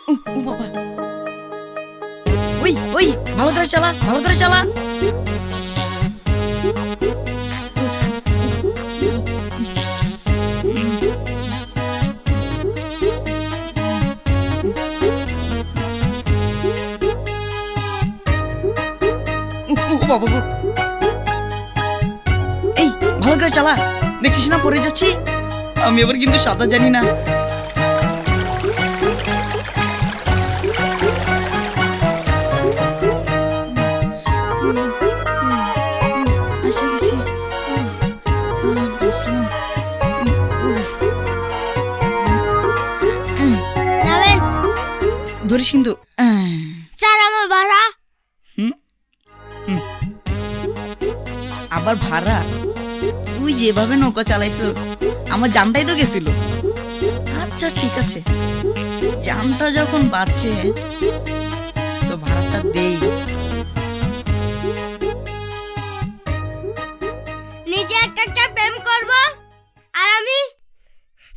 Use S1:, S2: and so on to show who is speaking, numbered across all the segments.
S1: ও বাবা, ওই ওই ভালো করে চালা, ভালো করে চালা। ও বাবা গো। এই ভালো করে চালা, দেখছিস না পড়ে যাচ্ছি। আমি আবার কিন্তু সাঁতার জানি না। ধরিস কিন্তু।
S2: স্যার আমার ভাড়া।
S1: আবার ভাড়া? তুই যেভাবে নৌকা চালাইছ আমার জানটাই তো গেছিল। আচ্ছা ঠিক আছে, জানটা যখন বাঁচছে তো ভাড়াটা দেই।
S2: নিজে একটা প্রেম করব আর আমি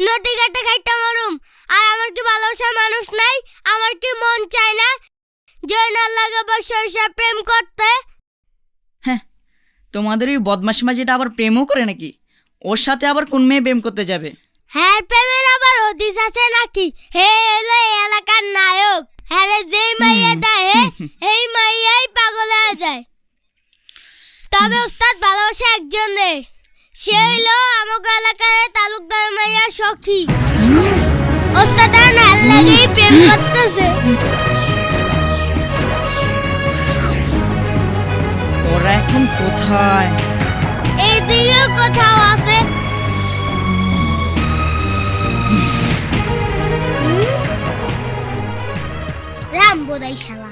S2: নদী ঘাটে খাইতে মারুম। আর আমার কি ভালোবাসার মানুষ নাই? আমার কি মন চায় না জয়নাল লাগে বসে বসে প্রেম করতে?
S1: হ্যাঁ, তোমাদের ওই বদমাসিমা যেটা আবার প্রেমও করে নাকি? ওর সাথে আবার কোন মেয়ে প্রেম করতে যাবে?
S2: হ্যাঁ, প্রেমের আবার হদিস আছে নাকি? হে হলো এই এলাকার নায়ক। হ্যাঁ রে, যেই মাইয়া দেয় এই মাইয়াই পাগল হয়ে যায়। তবে উস্তাদ ভালোবাসা একজন রে, সে হইলো আমাকে এলাকার তালুকদার মাইয়া সখী। উস্তাদ নাল লাগেই প্রেম করতেছে।
S1: ওরা এখন কোথায়?
S2: এই দিকেও কোথাও আছে। রাম বোধাই শালা।